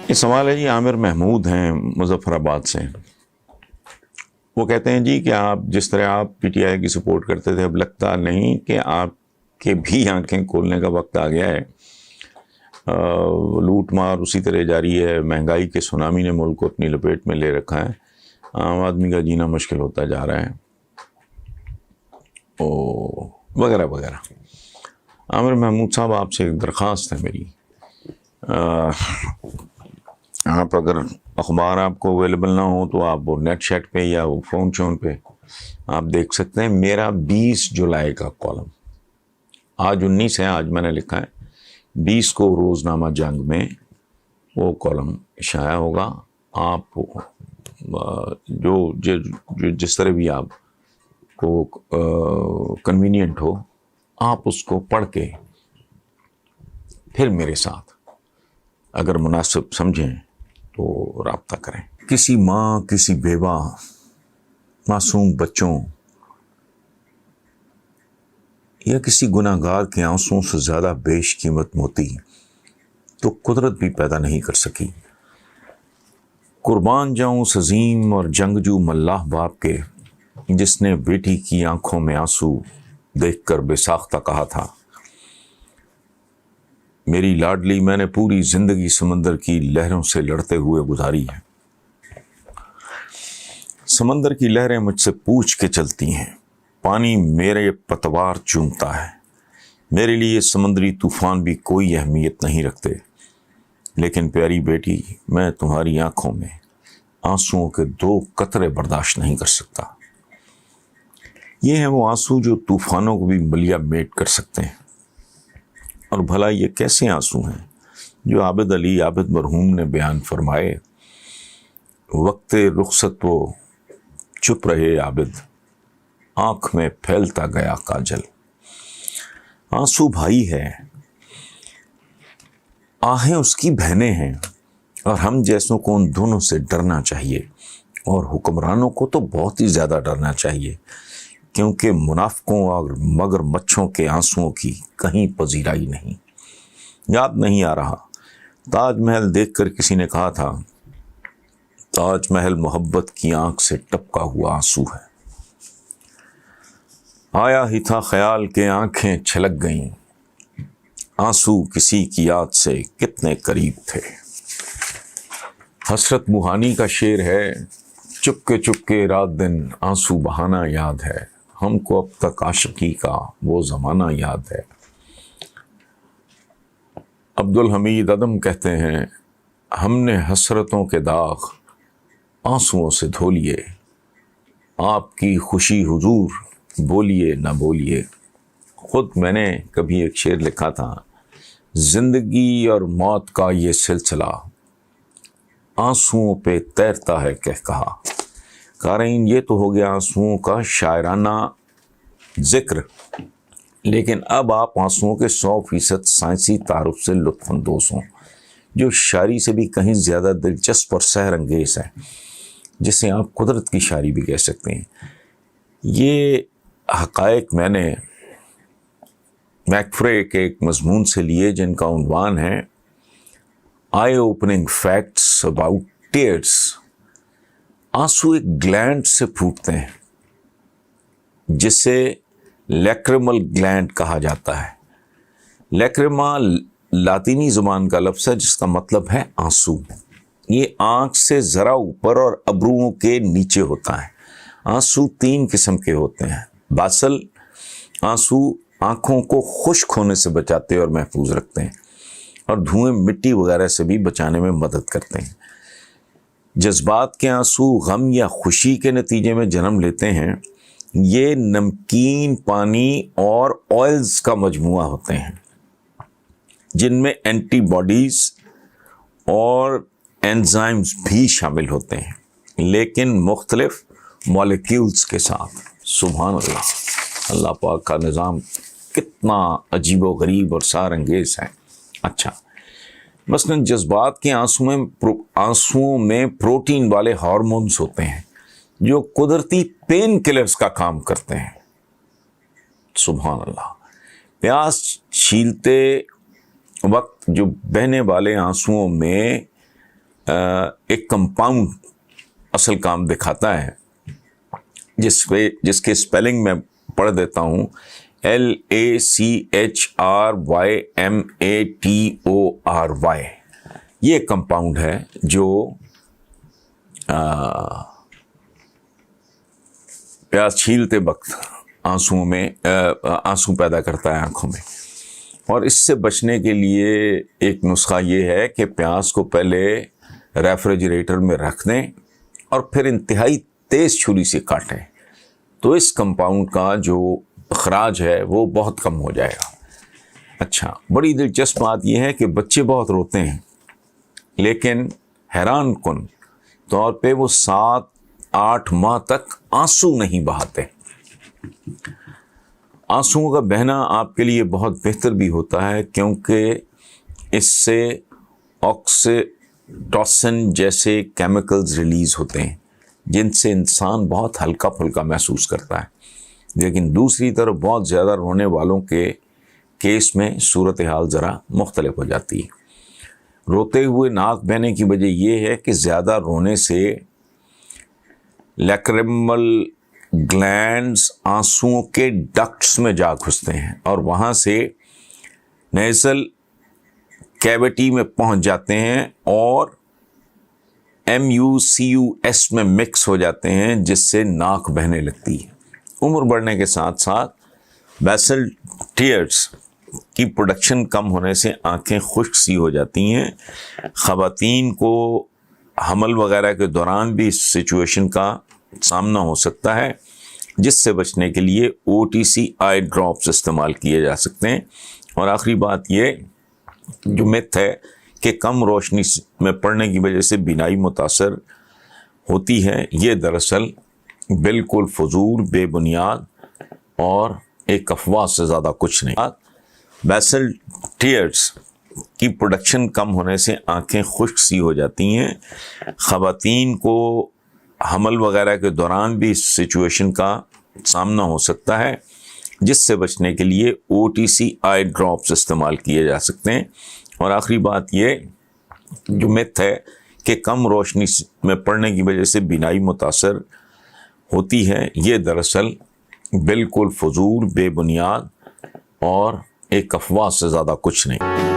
یہ سوال ہے جی، عامر محمود ہیں مظفر آباد سے۔ وہ کہتے ہیں جی کہ آپ جس طرح آپ پی ٹی آئی کی سپورٹ کرتے تھے، اب لگتا نہیں کہ آپ کے بھی آنکھیں کھولنے کا وقت آ گیا ہے۔ لوٹ مار اسی طرح جاری ہے، مہنگائی کے سونامی نے ملک کو اپنی لپیٹ میں لے رکھا ہے، عام آدمی کا جینا مشکل ہوتا جا رہا ہے، وغیرہ وغیرہ۔ عامر محمود صاحب، آپ سے ایک درخواست ہے میری، آپ اگر اخبار آپ کو اویلیبل نہ ہو تو آپ وہ نیٹ شیٹ پہ یا وہ فون چون پہ آپ دیکھ سکتے ہیں۔ میرا 20 جولائی کا کالم، آج 19 ہے، آج میں نے لکھا ہے 20 کو روزنامہ جنگ میں وہ کالم شائع ہوگا۔ آپ جو جس طرح بھی آپ کو کنوینئنٹ ہو، آپ اس کو پڑھ کے پھر میرے ساتھ اگر مناسب سمجھیں تو رابطہ کریں۔ کسی ماں، کسی بیوہ، معصوم بچوں یا کسی گناہ گار کے آنسوؤں سے زیادہ بیش قیمت موتی تو قدرت بھی پیدا نہیں کر سکی۔ قربان جاؤں اس عظیم اور جنگجو ملاح باپ کے، جس نے بیٹی کی آنکھوں میں آنسو دیکھ کر بے ساختہ کہا تھا، میری لاڈلی، میں نے پوری زندگی سمندر کی لہروں سے لڑتے ہوئے گزاری ہے۔ سمندر کی لہریں مجھ سے پوچھ کے چلتی ہیں، پانی میرے پتوار چومتا ہے، میرے لیے سمندری طوفان بھی کوئی اہمیت نہیں رکھتے، لیکن پیاری بیٹی، میں تمہاری آنکھوں میں آنسوؤں کے 2 قطرے برداشت نہیں کر سکتا۔ یہ ہیں وہ آنسو جو طوفانوں کو بھی ملیا میٹ کر سکتے ہیں۔ اور بھلا یہ کیسے آنسو ہیں جو عابد علی عابد مرحوم نے بیان فرمائے، وقت رخصت وہ چپ رہے عابد، آنکھ میں پھیلتا گیا کاجل۔ آنسو بھائی ہے، آہیں اس کی بہنیں ہیں، اور ہم جیسوں کو ان دونوں سے ڈرنا چاہیے، اور حکمرانوں کو تو بہت ہی زیادہ ڈرنا چاہیے، کیونکہ منافقوں اور مگر مچھوں کے آنسوؤں کی کہیں پذیرائی نہیں۔ یاد نہیں آ رہا، تاج محل دیکھ کر کسی نے کہا تھا، تاج محل محبت کی آنکھ سے ٹپکا ہوا آنسو ہے۔ آیا ہی تھا خیال کہ آنکھیں چھلک گئیں، آنسو کسی کی یاد سے کتنے قریب تھے۔ حسرت موہانی کا شعر ہے، چپ کے رات دن آنسو بہانا یاد ہے، ہم کو اب تک عاشقی کا وہ زمانہ یاد ہے۔ عبدالحمید عدم کہتے ہیں، ہم نے حسرتوں کے داغ آنسوؤں سے دھو لیے، آپ کی خوشی حضور بولیے نہ بولیے۔ خود میں نے کبھی ایک شعر لکھا تھا، زندگی اور موت کا یہ سلسلہ آنسوؤں پہ تیرتا ہے کہہ کہا۔ قارئین، یہ تو ہو گیا آنسوؤں کا شاعرانہ ذکر، لیکن اب آپ آنسوؤں کے 100% سائنسی تعارف سے لطف اندوز ہوں، جو شاعری سے بھی کہیں زیادہ دلچسپ اور سحر انگیز ہے، جسے آپ قدرت کی شاعری بھی کہہ سکتے ہیں۔ یہ حقائق میں نے میکفرے کے ایک مضمون سے لیے، جن کا عنوان ہے eye opening facts about tears. آنسو ایک گلینڈ سے پھوٹتے ہیں، جسے لیکرمل گلینڈ کہا جاتا ہے۔ لیکرما لاطینی زبان کا لفظ ہے، جس کا مطلب ہے آنسو۔ یہ آنکھ سے ذرا اوپر اور ابروؤں کے نیچے ہوتا ہے۔ آنسو 3 قسم کے ہوتے ہیں۔ باسل آنسو آنکھوں کو خشک ہونے سے بچاتے اور محفوظ رکھتے ہیں، اور دھوئیں مٹی وغیرہ سے بھی بچانے میں مدد کرتے ہیں۔ جذبات کے آنسو غم یا خوشی کے نتیجے میں جنم لیتے ہیں۔ یہ نمکین پانی اور آئلز کا مجموعہ ہوتے ہیں، جن میں اینٹی باڈیز اور انزائمز بھی شامل ہوتے ہیں، لیکن مختلف مالیکیولز کے ساتھ۔ سبحان اللہ، اللہ پاک کا نظام کتنا عجیب و غریب اور سحر انگیز ہے۔ اچھا، مثلاً جذبات کے آنسوؤں میں پروٹین والے ہارمونز ہوتے ہیں، جو قدرتی پین کلرز کا کام کرتے ہیں۔ سبحان اللہ۔ پیاس چھیلتے وقت جو بہنے والے آنسوؤں میں ایک کمپاؤنڈ اصل کام دکھاتا ہے، جس کے اسپیلنگ میں پڑھ دیتا ہوں، LACHRYMATORY. یہ ایک کمپاؤنڈ ہے جو پیاس چھیلتے وقت آنسو پیدا کرتا ہے آنکھوں میں. اور اس سے بچنے کے لیے ایک نسخہ یہ ہے کہ پیاز کو پہلے ریفریجریٹر میں رکھ دیں اور پھر انتہائی تیز چھری سے کاٹیں، تو اس کمپاؤنڈ کا جو اخراج ہے وہ بہت کم ہو جائے گا. اچھا، بڑی دلچسپ بات یہ ہے کہ بچے بہت روتے ہیں، لیکن حیران کن طور پہ وہ 7-8 ماہ تک آنسو نہیں بہاتے. آنسوؤں کا بہنا آپ کے لیے بہت بہتر بھی ہوتا ہے، کیونکہ اس سے آکسیٹوسن جیسے کیمیکلز ریلیز ہوتے ہیں جن سے انسان بہت ہلکا پھلکا محسوس کرتا ہے. لیکن دوسری طرف بہت زیادہ رونے والوں کے کیس میں صورتحال ذرا مختلف ہو جاتی ہے. روتے ہوئے ناک بہنے کی وجہ یہ ہے کہ زیادہ رونے سے لیکریمل گلینڈز آنسوؤں کے ڈکٹس میں جا گھستے ہیں اور وہاں سے نیزل کیویٹی میں پہنچ جاتے ہیں اور MUCUS میں مکس ہو جاتے ہیں، جس سے ناک بہنے لگتی ہے. عمر بڑھنے کے ساتھ ساتھ بیسل ٹیئرز کی پروڈکشن کم ہونے سے آنکھیں خشک سی ہو جاتی ہیں. خواتین کو حمل وغیرہ کے دوران بھی اس سچویشن کا سامنا ہو سکتا ہے، جس سے بچنے کے لیے OTC آئی ڈراپس استعمال کیے جا سکتے ہیں. اور آخری بات یہ جو مت ہے کہ کم روشنی میں پڑنے کی وجہ سے بینائی متاثر ہوتی ہے، یہ دراصل بالکل فضول، بے بنیاد اور ایک افواہ سے زیادہ کچھ نہیں. بیسل ٹیئرز کی پروڈکشن کم ہونے سے آنکھیں خشک سی ہو جاتی ہیں. خواتین کو حمل وغیرہ کے دوران بھی اس سچویشن کا سامنا ہو سکتا ہے، جس سے بچنے کے لیے OTC آئی ڈراپس استعمال کیے جا سکتے ہیں. اور آخری بات یہ جو مت ہے کہ کم روشنی میں پڑنے کی وجہ سے بینائی متاثر ہوتی ہے، یہ دراصل بالکل فضول، بے بنیاد اور ایک افواہ سے زیادہ کچھ نہیں.